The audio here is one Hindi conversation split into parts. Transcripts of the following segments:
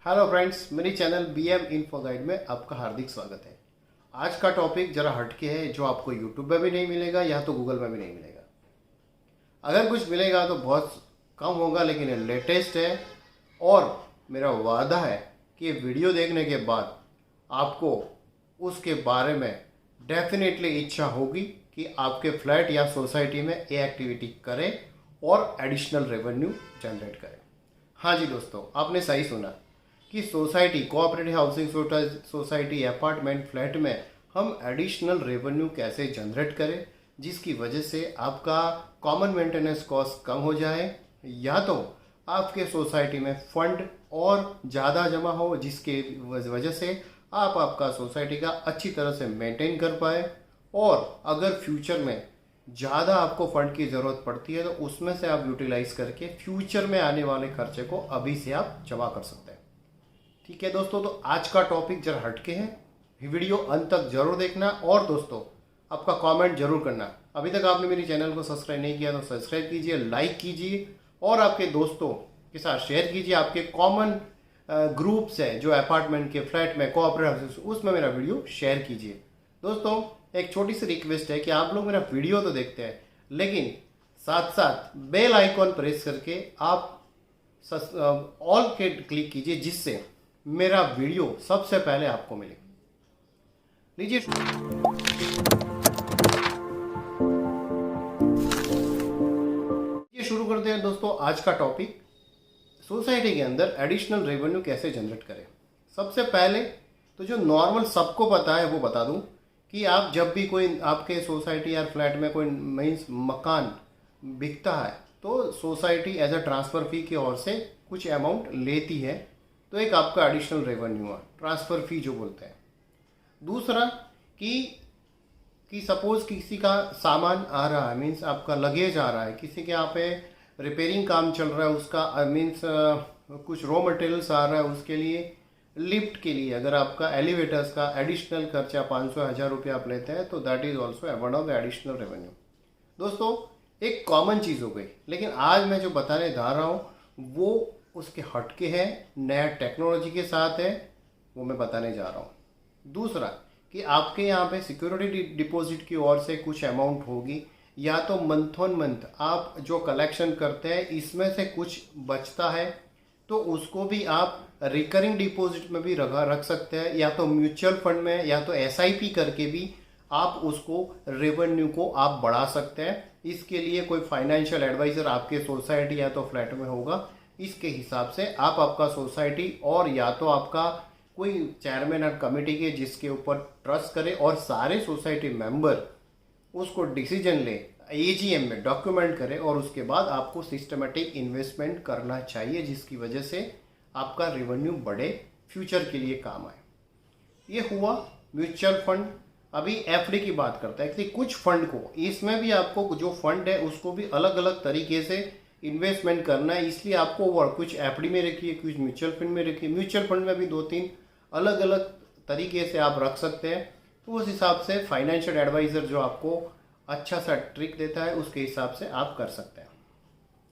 हेलो फ्रेंड्स, मेरी चैनल BM इन्फो गाइड में आपका हार्दिक स्वागत है। आज का टॉपिक जरा हटके है, जो आपको यूट्यूब में भी नहीं मिलेगा या तो गूगल में भी नहीं मिलेगा। अगर कुछ मिलेगा तो बहुत कम होगा, लेकिन ये लेटेस्ट है और मेरा वादा है कि ये वीडियो देखने के बाद आपको उसके बारे में डेफिनेटली इच्छा होगी कि आपके फ्लैट या सोसाइटी में ये एक्टिविटी करें और एडिशनल रेवेन्यू जनरेट करें। हाँ जी दोस्तों, आपने सही सुना कि society, cooperative housing society, apartment, flat में हम एडिशनल रेवेन्यू कैसे जनरेट करें, जिसकी वजह से आपका कॉमन मेंटेनेंस कॉस्ट कम हो जाए या तो आपके सोसाइटी में फंड और ज़्यादा जमा हो, जिसके वजह से आप आपका सोसाइटी का अच्छी तरह से मेंटेन कर पाए। और अगर फ्यूचर में ज़्यादा आपको फंड की ज़रूरत पड़ती है तो उसमें से आप यूटिलाइज करके फ्यूचर में आने वाले खर्चे को अभी से आप जमा कर सकते हैं। ठीक है दोस्तों, तो आज का टॉपिक जरा हटके है, वीडियो अंत तक जरूर देखना और दोस्तों आपका कमेंट जरूर करना। अभी तक आपने मेरी चैनल को सब्सक्राइब नहीं किया तो सब्सक्राइब कीजिए, लाइक कीजिए और आपके दोस्तों के साथ शेयर कीजिए। आपके कॉमन ग्रुप्स है जो अपार्टमेंट के, फ्लैट में, कोऑपरेटिव, उसमें मेरा वीडियो शेयर कीजिए। दोस्तों एक छोटी सी रिक्वेस्ट है कि आप लोग मेरा वीडियो तो देखते हैं, लेकिन साथ साथ बेल आइकॉन प्रेस करके आप ऑल के क्लिक कीजिए, जिससे मेरा वीडियो सबसे पहले आपको मिले। लीजिए शुरू करते हैं दोस्तों आज का टॉपिक, सोसाइटी के अंदर एडिशनल रेवेन्यू कैसे जनरेट करें। सबसे पहले तो जो नॉर्मल सबको पता है वो बता दूं कि आप जब भी कोई आपके सोसाइटी या फ्लैट में कोई मीन्स मकान बिकता है तो सोसाइटी एज अ ट्रांसफ़र फी की ओर से कुछ अमाउंट लेती है, तो एक आपका एडिशनल रेवेन्यू है, ट्रांसफ़र फी जो बोलते हैं। दूसरा कि सपोज किसी का सामान आ रहा है, मीन्स आपका लगेज आ रहा है, किसी के यहाँ पे रिपेयरिंग काम चल रहा है, उसका मीन्स कुछ रॉ मटेरियल्स आ रहा है, उसके लिए लिफ्ट के लिए अगर आपका एलिवेटर्स का एडिशनल खर्चा 500-1000 रुपये आप लेते हैं तो that is also one of the additional revenue. दोस्तों एक कॉमन चीज़ हो गई, लेकिन आज मैं जो बताने जा रहा हूँ वो उसके हटके है, नया टेक्नोलॉजी के साथ है, वो मैं बताने जा रहा हूँ। दूसरा कि आपके यहाँ पे सिक्योरिटी डिपॉजिट की ओर से कुछ अमाउंट होगी, या तो मंथ ऑन मंथ आप जो कलेक्शन करते हैं इसमें से कुछ बचता है तो उसको भी आप रिकरिंग डिपॉजिट में भी रख सकते हैं, या तो म्यूचुअल फंड में, या तो SIP करके भी आप उसको रेवेन्यू को आप बढ़ा सकते हैं। इसके लिए कोई फाइनेंशियल एडवाइज़र आपके सोसाइटी या तो फ्लैट में होगा, इसके हिसाब से आप आपका सोसाइटी और या तो आपका कोई चेयरमैन और कमेटी के जिसके ऊपर ट्रस्ट करे और सारे सोसाइटी मेंबर उसको डिसीजन ले, AGM में डॉक्यूमेंट करे और उसके बाद आपको सिस्टमेटिक इन्वेस्टमेंट करना चाहिए, जिसकी वजह से आपका रेवेन्यू बढ़े, फ्यूचर के लिए काम आए। ये हुआ म्यूचुअल फंड। अभी FD की बात करता है कि कुछ फंड को, इसमें भी आपको जो फंड है उसको भी अलग अलग तरीके से इन्वेस्टमेंट करना है, इसलिए आपको वो कुछ FD में रखिए, कुछ म्यूचुअल फंड में रखिए। म्यूचुअल फंड में भी 2-3 अलग अलग तरीके से आप रख सकते हैं, तो उस हिसाब से फाइनेंशियल एडवाइज़र जो आपको अच्छा सा ट्रिक देता है उसके हिसाब से आप कर सकते हैं।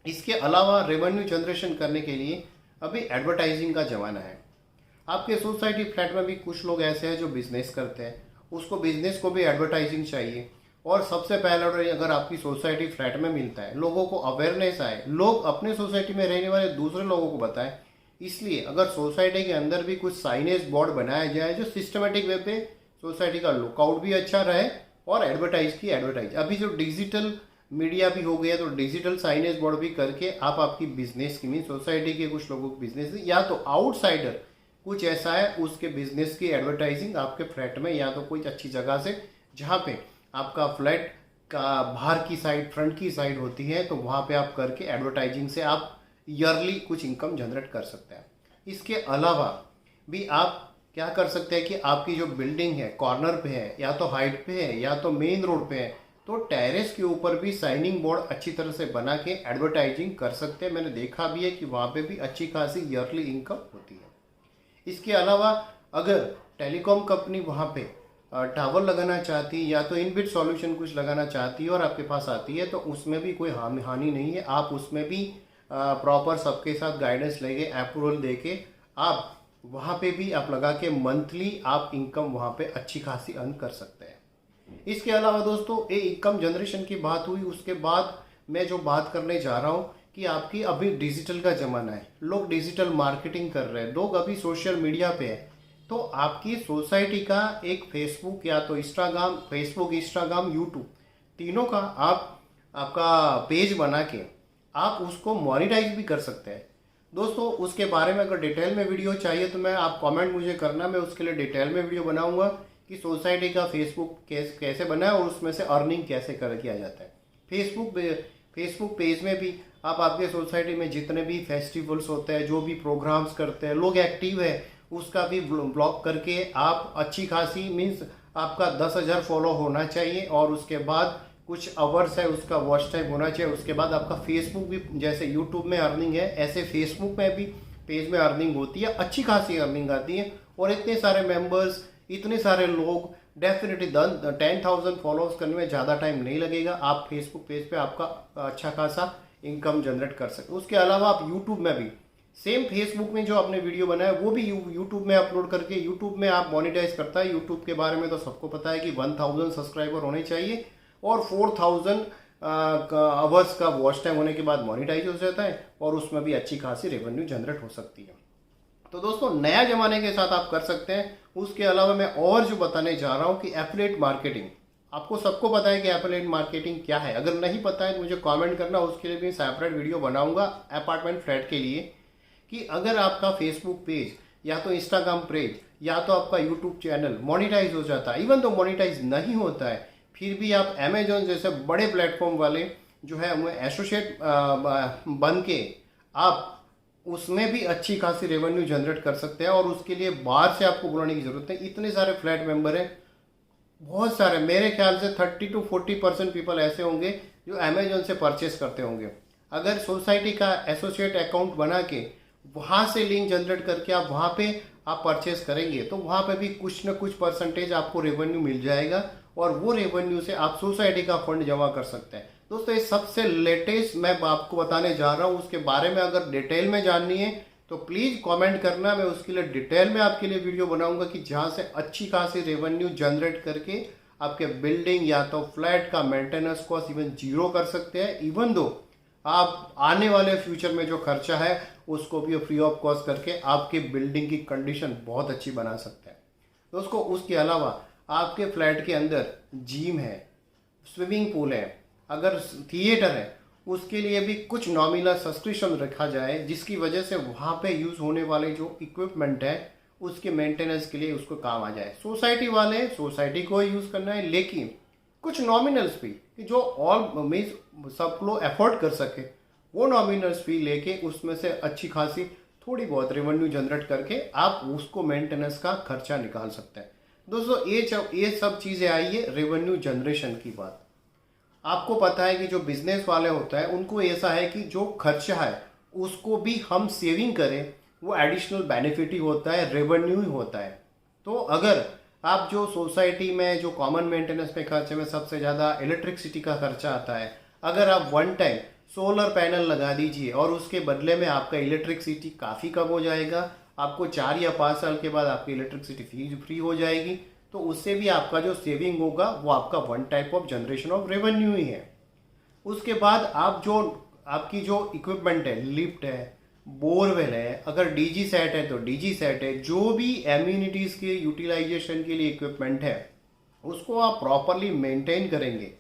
इसके अलावा रेवेन्यू जनरेशन करने के लिए अभी एडवर्टाइजिंग का ज़माना है। आपके सोसाइटी फ्लैट में भी कुछ लोग ऐसे हैं जो बिजनेस करते हैं, उसको बिजनेस को भी एडवर्टाइजिंग चाहिए। और सबसे पहले अगर आपकी सोसाइटी फ्लैट में मिलता है, लोगों को अवेयरनेस आए, लोग अपने सोसाइटी में रहने वाले दूसरे लोगों को बताएं। इसलिए अगर सोसाइटी के अंदर भी कुछ साइनेज बोर्ड बनाया जाए जो सिस्टमेटिक वे पे सोसाइटी का लुकआउट भी अच्छा रहे और एडवर्टाइज अभी जो डिजिटल मीडिया भी हो गया, तो डिजिटल साइनेज बोर्ड भी करके आप आपकी बिजनेस की, मीन सोसाइटी के कुछ लोगों की बिजनेस या तो आउटसाइडर कुछ ऐसा है उसके बिजनेस की एडवर्टाइजिंग आपके फ्लैट में या तो कोई अच्छी जगह से जहाँ पे आपका फ्लैट का बाहर की साइड, फ्रंट की साइड होती है, तो वहाँ पे आप करके एडवर्टाइजिंग से आप ईयरली कुछ इनकम जनरेट कर सकते हैं। इसके अलावा भी आप क्या कर सकते हैं कि आपकी जो बिल्डिंग है कॉर्नर पे है, या तो हाइट पे है, या तो मेन रोड पे है, तो टेरेस के ऊपर भी साइनिंग बोर्ड अच्छी तरह से बना के एडवर्टाइजिंग कर सकते हैं। मैंने देखा भी है कि वहाँ पे भी अच्छी खासी ईयरली इनकम होती है। इसके अलावा अगर टेलीकॉम कंपनी वहाँ पे टावर लगाना चाहती है या तो इनबिल्ट सॉल्यूशन कुछ लगाना चाहती है और आपके पास आती है, तो उसमें भी कोई हानि नहीं है। आप उसमें भी प्रॉपर सबके साथ गाइडेंस लेके, अप्रूवल देके आप वहाँ पे भी आप लगा के मंथली आप इनकम वहाँ पे अच्छी खासी अर्न कर सकते हैं। इसके अलावा दोस्तों ये इनकम जनरेशन की बात हुई, उसके बाद मैं जो बात करने जा रहा हूँ कि आपकी अभी डिजिटल का ज़माना है, लोग डिजिटल मार्केटिंग कर रहे हैं, लोग अभी सोशल मीडिया पे है। तो आपकी सोसाइटी का एक फेसबुक या तो इंस्टाग्राम, फेसबुक, इंस्टाग्राम, यूट्यूब, तीनों का आपका पेज बना के आप उसको मोनेटाइज भी कर सकते हैं। दोस्तों उसके बारे में अगर डिटेल में वीडियो चाहिए तो मैं आप कमेंट मुझे करना, मैं उसके लिए डिटेल में वीडियो बनाऊंगा कि सोसाइटी का फेसबुक कैसे बना है और उसमें से अर्निंग कैसे किया जाता है। फेसबुक पेज में भी आप आपके सोसाइटी में जितने भी फेस्टिवल्स होते हैं, जो भी प्रोग्राम्स करते हैं, लोग एक्टिव है, उसका भी ब्लॉग करके आप अच्छी खासी मीन्स आपका 10,000 फॉलो होना चाहिए और उसके बाद कुछ आवर्स है उसका वॉच टाइम होना चाहिए। उसके बाद आपका फेसबुक भी, जैसे यूट्यूब में अर्निंग है ऐसे फेसबुक में भी पेज में अर्निंग होती है, अच्छी खासी अर्निंग आती है। और इतने सारे मेंबर्स, इतने सारे लोग, डेफिनेटली 10,000 फॉलोअर्स करने में ज़्यादा टाइम नहीं लगेगा। आप फेसबुक पेज पे आपका अच्छा खासा इनकम जनरेट कर सकते। उसके अलावा आप यूट्यूब में भी सेम फेसबुक में जो आपने वीडियो बनाया वो भी यूट्यूब में अपलोड करके यूट्यूब में आप मोनेटाइज करता है। यूट्यूब के बारे में तो सबको पता है कि 1000 सब्सक्राइबर होने चाहिए और 4000 आवर्स का वॉच टाइम होने के बाद मोनेटाइज हो जाता है और उसमें भी अच्छी खासी रेवेन्यू जनरेट हो सकती है। तो दोस्तों नया जमाने के साथ आप कर सकते हैं। उसके अलावा मैं और जो बताने जा रहा हूँ कि एफिलिएट मार्केटिंग, आपको सबको पता है कि एफिलिएट मार्केटिंग क्या है। अगर नहीं पता है तो मुझे कमेंट करना, उसके लिए भी सेपरेट वीडियो बनाऊंगा अपार्टमेंट फ्लैट के लिए, कि अगर आपका फेसबुक पेज या तो इंस्टाग्राम पेज या तो आपका यूट्यूब चैनल मोनेटाइज हो जाता है, इवन तो मोनेटाइज नहीं होता है, फिर भी आप अमेजोन जैसे बड़े प्लेटफॉर्म वाले जो है उनमें एसोसिएट बन के आप उसमें भी अच्छी खासी रेवेन्यू जनरेट कर सकते हैं। और उसके लिए बाहर से आपको बुलाने की जरूरत है, इतने सारे फ्लैट मेंबर हैं, बहुत सारे, मेरे ख्याल से 30 to 40% पीपल ऐसे होंगे जो अमेजोन से परचेस करते होंगे। अगर सोसाइटी का एसोसिएट अकाउंट बना के वहाँ से लिंक जनरेट करके आप वहाँ पे आप परचेस करेंगे तो वहाँ पे भी कुछ न कुछ परसेंटेज आपको रेवेन्यू मिल जाएगा और वो रेवेन्यू से आप सोसाइटी का फंड जमा कर सकते हैं। दोस्तों ये सबसे लेटेस्ट मैं आपको बताने जा रहा हूँ, उसके बारे में अगर डिटेल में जाननी है तो प्लीज़ कमेंट करना, मैं उसके लिए डिटेल में आपके लिए वीडियो बनाऊंगा कि जहाँ से अच्छी खासी रेवेन्यू जनरेट करके आपके बिल्डिंग या तो फ्लैट का मेंटेनेंस कॉस्ट इवन जीरो कर सकते हैं। इवन दो आप आने वाले फ्यूचर में जो खर्चा है उसको भी फ्री ऑफ कॉस्ट करके आपके बिल्डिंग की कंडीशन बहुत अच्छी बना सकते हैं। दोस्तों उसके अलावा आपके फ्लैट के अंदर जिम है, स्विमिंग पूल है, अगर थिएटर है, उसके लिए भी कुछ नॉमिनल सब्सक्रिप्शन रखा जाए जिसकी वजह से वहाँ पे यूज़ होने वाले जो इक्विपमेंट है उसके मेंटेनेंस के लिए उसको काम आ जाए। सोसाइटी वाले सोसाइटी को यूज़ करना है, लेकिन कुछ नॉमिनल्स भी कि जो ऑल मीन्स सब लोग अफोर्ड कर सके वो नॉमिनल्स भी लेके उसमें से अच्छी खासी थोड़ी बहुत रेवेन्यू जनरेट करके आप उसको मेंटेनेंस का खर्चा निकाल सकते हैं। दोस्तों ये सब चीज़ें आई है रेवेन्यू जनरेशन की बात। आपको पता है कि जो बिजनेस वाले होता है उनको ऐसा है कि जो खर्चा है उसको भी हम सेविंग करें, वो एडिशनल बेनिफिट ही होता है, रेवेन्यू ही होता है। तो अगर आप जो सोसाइटी में जो कॉमन मेंटेनेंस में खर्चे में सबसे ज़्यादा इलेक्ट्रिसिटी का खर्चा आता है, अगर आप वन टाइम सोलर पैनल लगा दीजिए और उसके बदले में आपका इलेक्ट्रिसिटी काफ़ी कम हो जाएगा, आपको 4 या 5 साल के बाद आपकी इलेक्ट्रिसिटी फ्री हो जाएगी, तो उससे भी आपका जो सेविंग होगा वो आपका one type of generation of revenue ही है। उसके बाद आप जो आपकी जो इक्विपमेंट है, लिफ्ट है, बोरवेल है, अगर डीजी सेट है तो डीजी सेट है, जो भी एम्यूनिटीज़ के यूटिलाइजेशन के लिए इक्विपमेंट है उसको आप प्रॉपरली मेंटेन करेंगे।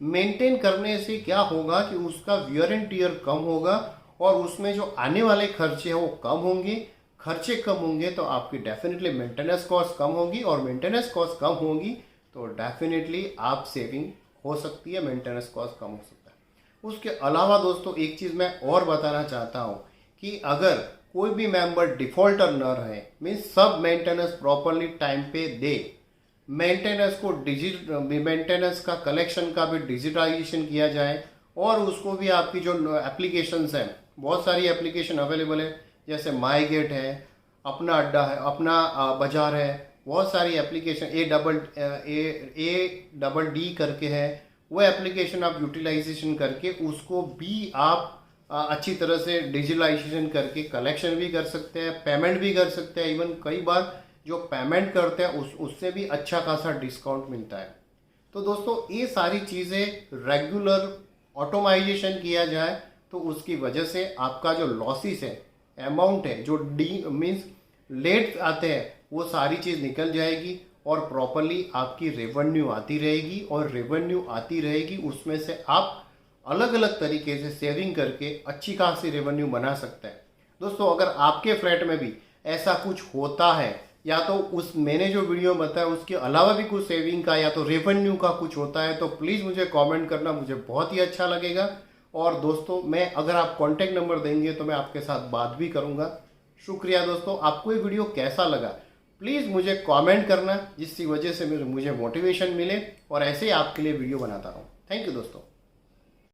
मेंटेन करने से क्या होगा कि उसका वियर एंड टीयर कम होगा और उसमें जो आने वाले खर्चे हैं वो कम होंगे। खर्चे कम होंगे तो आपकी डेफिनेटली मेंटेनेंस कॉस्ट कम होगी और मेंटेनेंस कॉस्ट कम होगी तो डेफिनेटली आप सेविंग हो सकती है, मेंटेनेंस कॉस्ट कम हो सकता है। उसके अलावा दोस्तों एक चीज़ मैं और बताना चाहता हूँ कि अगर कोई भी मेंबर डिफॉल्टर न रहे, मीन्स सब मेंटेनेंस प्रॉपरली टाइम पे दे, मेंटेनेंस को मेंटेनेंस का कलेक्शन का भी डिजिटलाइजेशन किया जाए और उसको भी आपकी जो एप्लीकेशंस हैं, बहुत सारी एप्लीकेशन अवेलेबल है जैसे माई गेट है, अपना अड्डा है, अपना बाजार है, बहुत सारी एप्लीकेशन ए डबल डी करके है, वो एप्लीकेशन आप यूटिलाइजेशन करके उसको भी आप अच्छी तरह से डिजिटलाइजेशन करके कलेक्शन भी कर सकते हैं, पेमेंट भी कर सकते हैं। इवन कई बार जो पेमेंट करते हैं उससे भी अच्छा खासा डिस्काउंट मिलता है। तो दोस्तों ये सारी चीज़ें रेगुलर ऑटोमाइजेशन किया जाए तो उसकी वजह से आपका जो लॉसेस है, अमाउंट है जो मीन्स लेट आते हैं, वो सारी चीज़ निकल जाएगी और प्रॉपरली आपकी रेवेन्यू आती रहेगी। और रेवेन्यू आती रहेगी उसमें से आप अलग अलग तरीके से सेविंग करके अच्छी खासी रेवेन्यू बना सकते हैं। दोस्तों अगर आपके फ्लैट में भी ऐसा कुछ होता है या तो उस मैंने जो वीडियो बताया उसके अलावा भी कुछ सेविंग का या तो रेवेन्यू का कुछ होता है तो प्लीज़ मुझे कमेंट करना, मुझे बहुत ही अच्छा लगेगा। और दोस्तों मैं अगर आप कॉन्टैक्ट नंबर देंगे तो मैं आपके साथ बात भी करूंगा। शुक्रिया दोस्तों। आपको ये वीडियो कैसा लगा प्लीज़ मुझे कमेंट करना, जिसकी वजह से मुझे मोटिवेशन मिले और ऐसे ही आपके लिए वीडियो बनाता रहूँ। थैंक यू दोस्तों।